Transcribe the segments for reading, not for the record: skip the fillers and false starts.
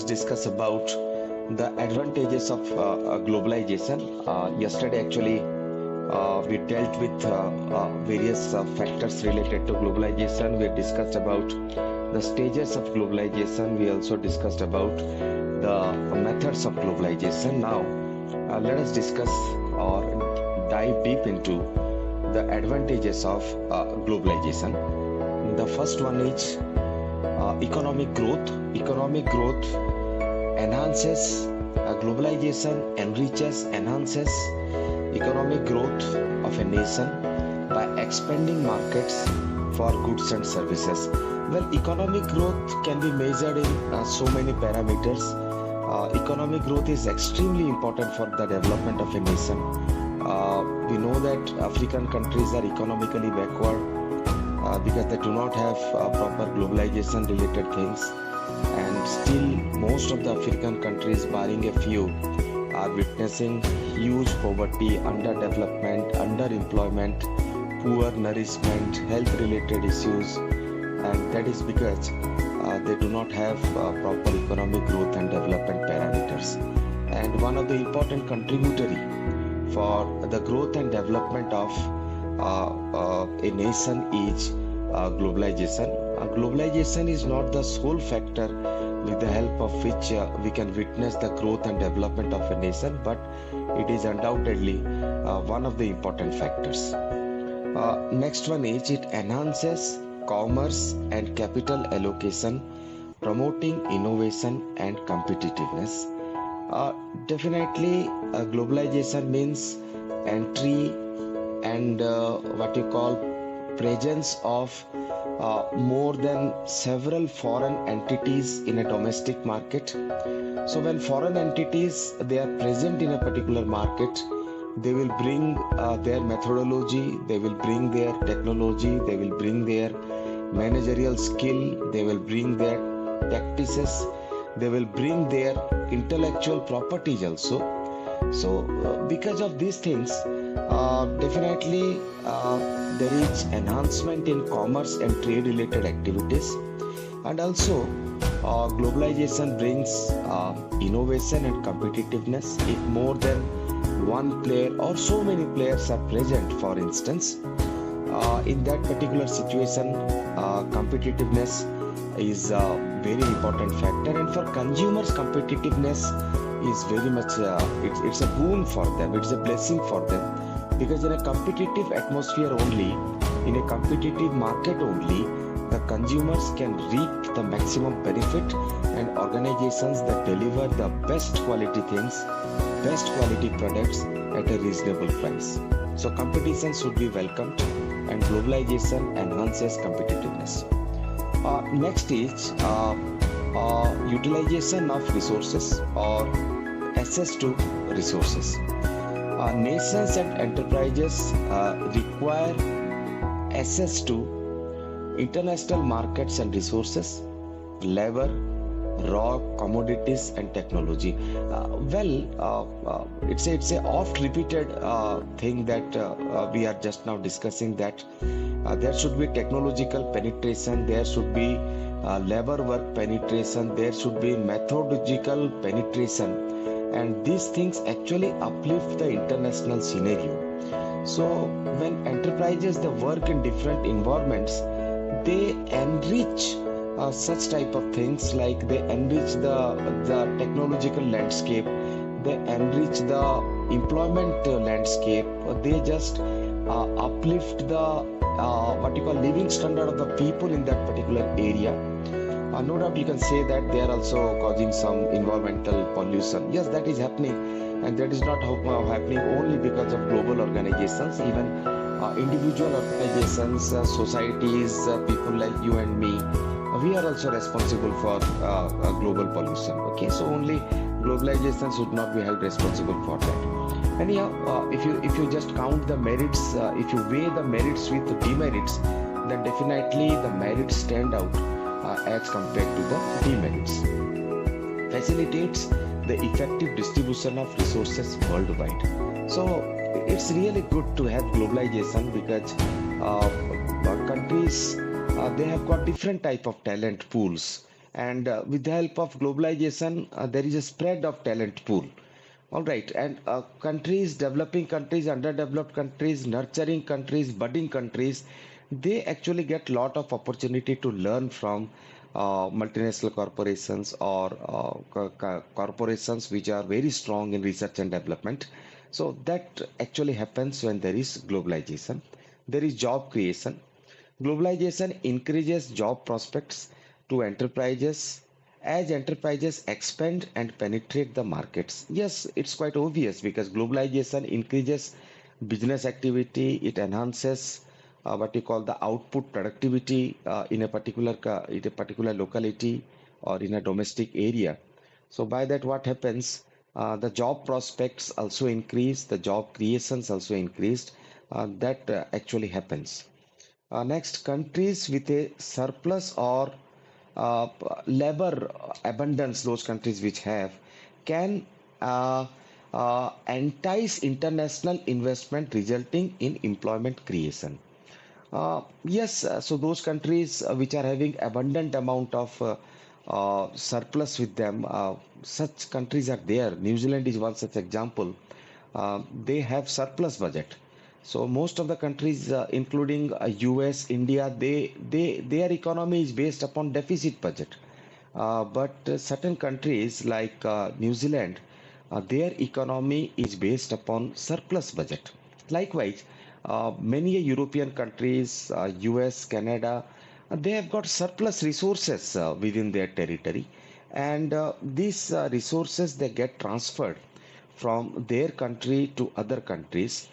us discuss about the advantages of globalization. Yesterday, actually, we dealt with various factors related to globalization. We discussed about the stages of globalization. We also discussed about the methods of globalization. Now, let us discuss or dive deep into the advantages of globalization. The first one is economic growth. Economic growth enhances globalization, enhances economic growth of a nation by expanding markets for goods and services. Well, economic growth can be measured in so many parameters. Economic growth is extremely important for the development of a nation. We know that African countries are economically backward because they do not have proper globalization related things, and still most of the African countries, barring a few, are witnessing huge poverty, underdevelopment, underemployment, poor nourishment, health related issues, and that is because they do not have proper economic growth and development parameters. And one of the important contributory for the growth and development of a nation is globalization. Globalization is not the sole factor with the help of which we can witness the growth and development of a nation, but it is undoubtedly one of the important factors. Next one is it enhances commerce and capital allocation, promoting innovation and competitiveness. Definitely, globalization means entry and what you call presence of more than several foreign entities in a domestic market. So when foreign entities they are present in a particular market, they will bring their methodology, they will bring their technology, they will bring their managerial skill, they will bring their practices, they will bring their intellectual properties also. So because of these things, definitely there is enhancement in commerce and trade related activities, and also globalization brings innovation and competitiveness. If more than one player or so many players are present, for instance, in that particular situation, competitiveness is a very important factor, and for consumers competitiveness is very much it's a boon for them, it's a blessing for them, because in a competitive atmosphere only, in a competitive market only, the consumers can reap the maximum benefit, and organizations that deliver the best quality things, best quality products at a reasonable price. So competition should be welcomed, and globalization enhances competitiveness. Next is utilization of resources or access to resources. Nations and enterprises require access to international markets and resources, labor, raw commodities and technology. It's a oft repeated thing that we are just now discussing, that there should be technological penetration, there should be labor work penetration, there should be methodological penetration, and these things actually uplift the international scenario. So when enterprises they work in different environments, they enrich such type of things, like they enrich the technological landscape, they enrich the employment landscape, they just uplift the what you call living standard of the people in that particular area. No doubt you can say that they are also causing some environmental pollution. Yes, that is happening, and that is not happening only because of global organizations. Even individual organizations, societies, people like you and me, we are also responsible for global pollution. Okay, so only globalization should not be held responsible for that. Anyhow, if you just count the merits, if you weigh the merits with the demerits, then definitely the merits stand out as compared to the demerits. Facilitates the effective distribution of resources worldwide. So it's really good to have globalization, because countries they have got different type of talent pools, And with the help of globalization, there is a spread of talent pool. All right, and countries, developing countries, underdeveloped countries, nurturing countries, budding countries, they actually get lot of opportunity to learn from multinational corporations or corporations which are very strong in research and development. So that actually happens when there is globalization. There is job creation. Globalization increases job prospects to enterprises as enterprises expand and penetrate the markets. Yes, it's quite obvious because globalization increases business activity, it enhances what you call the output productivity in a particular locality or in a domestic area. So by that, what happens? The job prospects also increase, the job creations also increased. That actually happens. Next, countries with a surplus or uh, labor abundance, those countries which have, can uh, entice international investment, resulting in employment creation. Yes, so those countries which are having abundant amount of surplus with them, such countries are there. New Zealand is one such example. They have surplus budget. So most of the countries, including US, India, their economy is based upon deficit budget. But certain countries like New Zealand, their economy is based upon surplus budget. Likewise, many European countries, US, Canada, they have got surplus resources within their territory, and these resources they get transferred from their country to other countries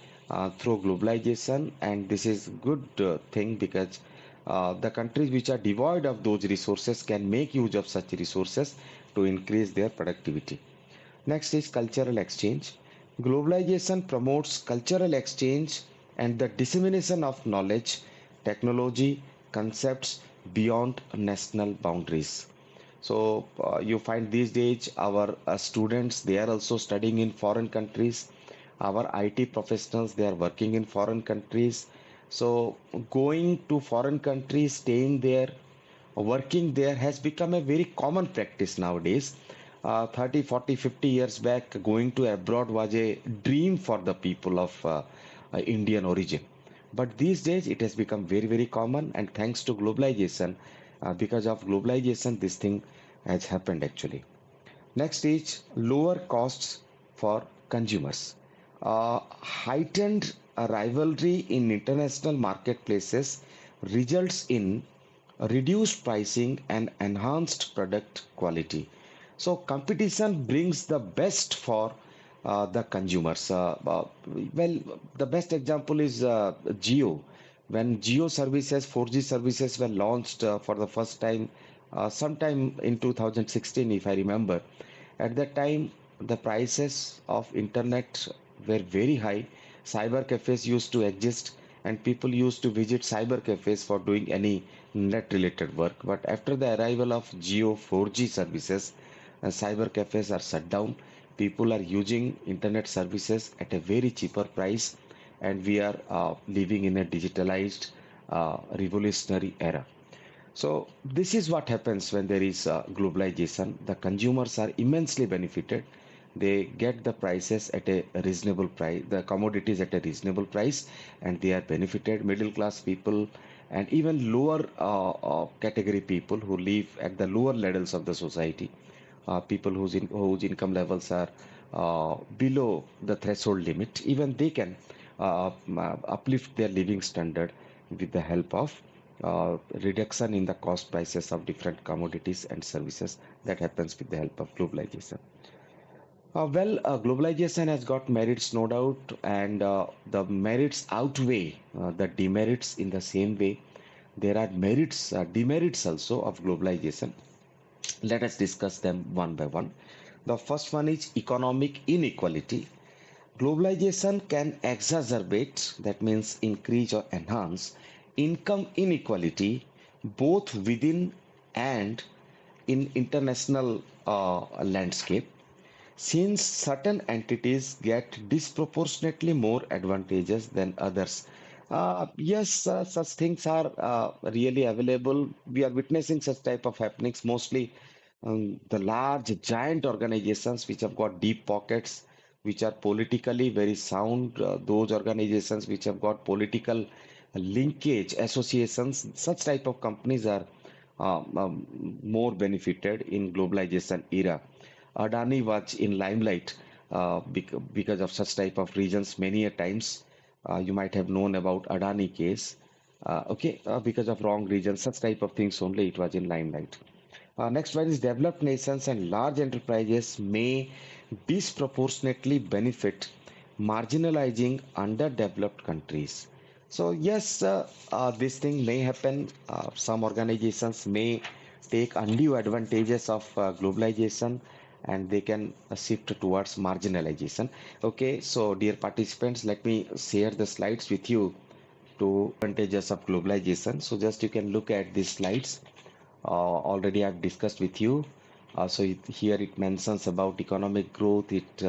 through globalization, and this is good thing because the countries which are devoid of those resources can make use of such resources to increase their productivity. Next is cultural exchange. Globalization promotes cultural exchange and the dissemination of knowledge, technology, concepts beyond national boundaries. So you find these days our students, they are also studying in foreign countries. Our IT professionals, they are working in foreign countries. So going to foreign countries, staying there, working there has become a very common practice nowadays. 30, 40, 50 years back, going to abroad was a dream for the people of Indian origin. But these days, it has become very, very common, and thanks to globalization, because of globalization, this thing has happened actually. Next is lower costs for consumers. Heightened rivalry in international marketplaces results in reduced pricing and enhanced product quality. So competition brings the best for the consumers. Well, the best example is Geo. When Geo services, 4G services were launched for the first time, sometime in 2016, if I remember, at that time the prices of internet were very high. Cyber cafes used to exist, and people used to visit cyber cafes for doing any net related work. But after the arrival of Geo 4G services, cyber cafes are shut down. People are using internet services at a very cheaper price, and we are living in a digitalized, revolutionary era. So this is what happens when there is globalization. The consumers are immensely benefited. They get the prices at a reasonable price, the commodities at a reasonable price, and they are benefited. Middle class people and even lower category people who live at the lower levels of the society, people whose income levels are below the threshold limit, even they can uplift their living standard with the help of reduction in the cost prices of different commodities and services that happens with the help of globalization. Globalization has got merits, no doubt, and the merits outweigh the demerits in the same way. There are merits, demerits also of globalization. Let us discuss them one by one. The first one is economic inequality. Globalization can exacerbate, that means increase or enhance, income inequality both within and in international landscape, since certain entities get disproportionately more advantages than others. Yes, such things are really available. We are witnessing such type of happenings mostly the large giant organizations which have got deep pockets, which are politically very sound. Those organizations which have got political linkage associations, such type of companies are more benefited in globalization era. Adani was in limelight because of such type of reasons many a times. You might have known about Adani case. Because of wrong reasons, such type of things only it was in limelight. Next one is developed nations and large enterprises may disproportionately benefit marginalizing underdeveloped countries. So yes, this thing may happen. Some organizations may take undue advantages of globalization and they can shift towards marginalization. Okay, so dear participants, let me share the slides with you to advantages of globalization. So just you can look at these slides already I've discussed with you. Here it mentions about economic growth. It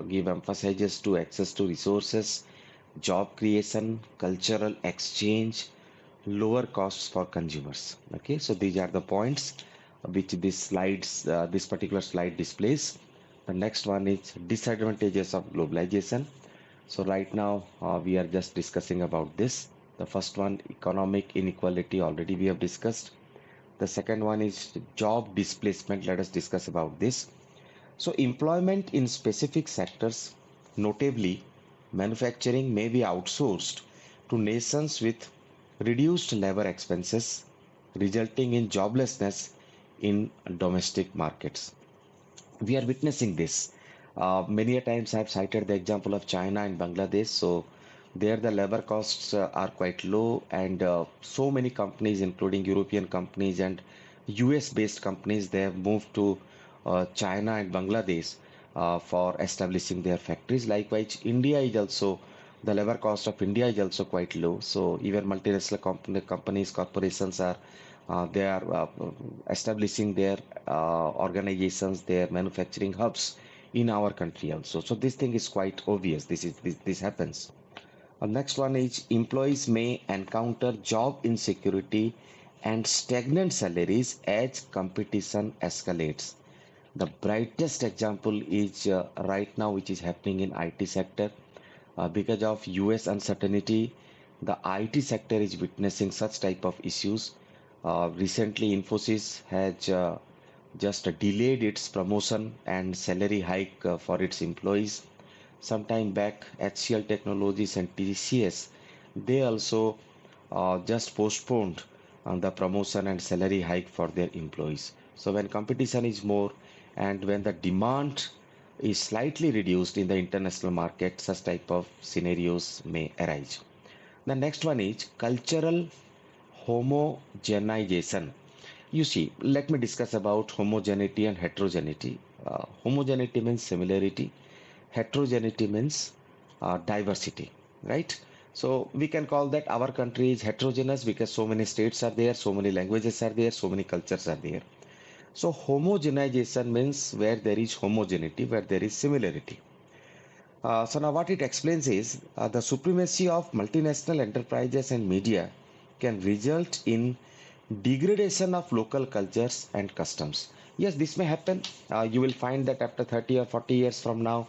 give emphasizes to access to resources, job creation, cultural exchange, lower costs for consumers. Okay, so these are the points which this particular slide displays. The next one is disadvantages of globalization. So right now we are just discussing about this. The first one, economic inequality, already we have discussed. The second one is job displacement. Let us discuss about this. So employment in specific sectors, notably manufacturing, may be outsourced to nations with reduced labor expenses, resulting in joblessness in domestic markets. We are witnessing this. Many a times I've cited the example of China and Bangladesh. So there the labor costs are quite low, and so many companies, including European companies and US based companies, they have moved to China and Bangladesh for establishing their factories. Likewise, India is also the labor cost of India is also quite low. So even multinational companies, corporations are they are establishing their organizations, their manufacturing hubs in our country also. So this thing is quite obvious. This happens. Next one is employees may encounter job insecurity and stagnant salaries as competition escalates. The brightest example is right now, which is happening in IT sector. Because of US uncertainty, the IT sector is witnessing such type of issues. Recently, Infosys has just delayed its promotion and salary hike for its employees. Sometime back, HCL Technologies and TCS, they also just postponed the promotion and salary hike for their employees. So when competition is more and when the demand is slightly reduced in the international market, such type of scenarios may arise. The next one is cultural homogenization. You see, let me discuss about homogeneity and heterogeneity. Homogeneity means similarity, heterogeneity means diversity, right? So we can call that our country is heterogeneous because so many states are there, so many languages are there, so many cultures are there. So homogenization means where there is homogeneity, where there is similarity. So now what it explains is the supremacy of multinational enterprises and media can result in degradation of local cultures and customs. Yes, this may happen. You will find that after 30 or 40 years from now,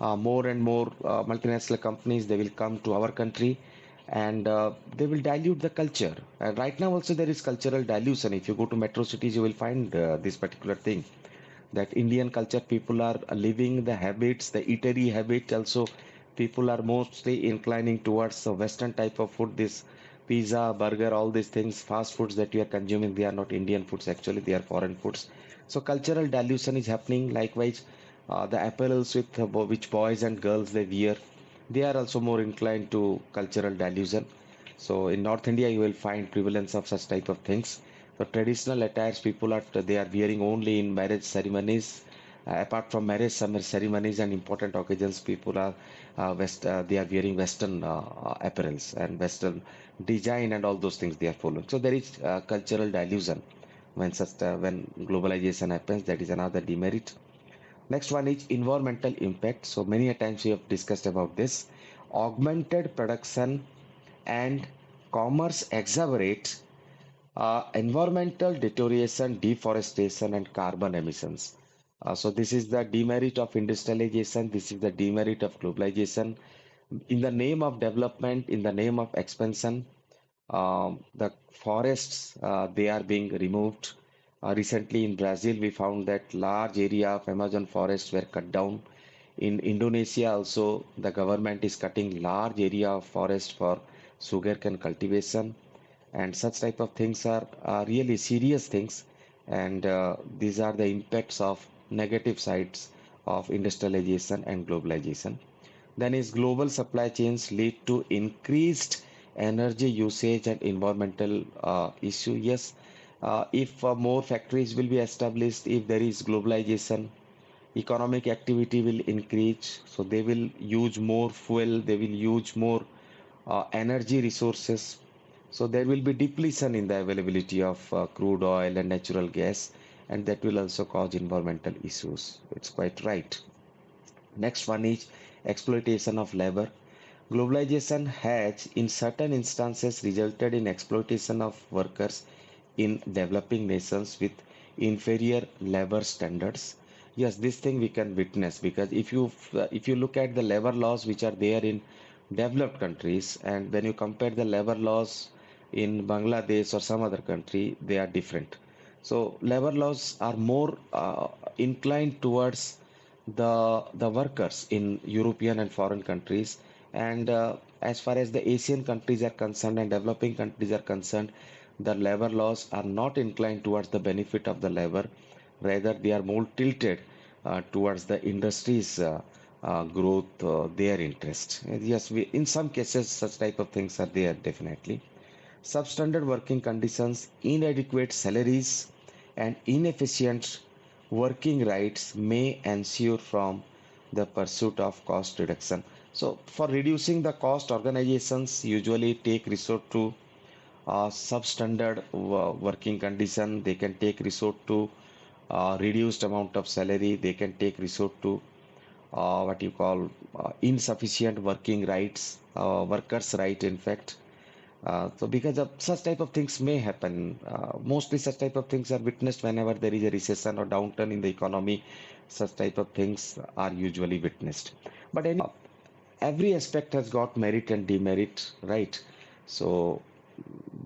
more and more multinational companies they will come to our country and they will dilute the culture. Right now also there is cultural dilution. If you go to metro cities, you will find this particular thing that Indian culture people are living the habits, the eatery habit also. People are mostly inclining towards a Western type of food. This pizza, burger, all these things, fast foods that you are consuming, they are not Indian foods actually, they are foreign foods. So cultural dilution is happening. Likewise, the apparels with which boys and girls they wear, they are also more inclined to cultural dilution. So in North India, you will find prevalence of such type of things. So traditional attires people are they are wearing only in marriage ceremonies. Apart from marriage ceremonies and important occasions, people are they are wearing Western apparels and Western design and all those things they are following. So there is cultural dilution when globalization happens. That is another demerit. Next one is environmental impact. So many a times we have discussed about this. Augmented production and commerce exacerbates environmental deterioration, deforestation, and carbon emissions. So this is the demerit of industrialization. This is the demerit of globalization. In the name of development, in the name of expansion, the forests they are being removed. Recently in Brazil, we found that large area of Amazon forests were cut down. In Indonesia also, the government is cutting large area of forest for sugarcane cultivation, and such type of things are really serious things, and these are the impacts of negative sides of industrialization and globalization. Then is global supply chains lead to increased energy usage and environmental issue. Yes, if more factories will be established, if there is globalization, economic activity will increase, so they will use more fuel, they will use more energy resources. So there will be depletion in the availability of crude oil and natural gas, and that will also cause environmental issues. It's quite right. Next one is exploitation of labor. Globalization has, in certain instances, resulted in exploitation of workers in developing nations with inferior labor standards. Yes, this thing we can witness, because if you look at the labor laws which are there in developed countries, and when you compare the labor laws in Bangladesh or some other country, they are different. So labor laws are more inclined towards the workers in European and foreign countries. And as far as the Asian countries are concerned and developing countries are concerned, the labor laws are not inclined towards the benefit of the labor. Rather, they are more tilted towards the industry's growth, their interest. Yes, in some cases, such type of things are there definitely. Substandard working conditions, inadequate salaries, and inefficient working rights may ensue from the pursuit of cost reduction. So, for reducing the cost, organizations usually take resort to substandard working condition. They can take resort to reduced amount of salary. They can take resort to what you call insufficient working rights, workers' right, in fact. So because of such type of things may happen, mostly such type of things are witnessed whenever there is a recession or downturn in the economy. Such type of things are usually witnessed. But every aspect has got merit and demerit, right? So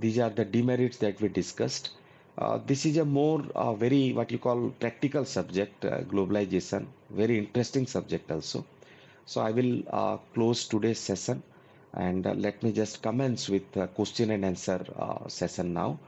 these are the demerits that we discussed. This is a more very what you call practical subject, globalization, very interesting subject also. So I will close today's session, and let me just commence with question and answer session now.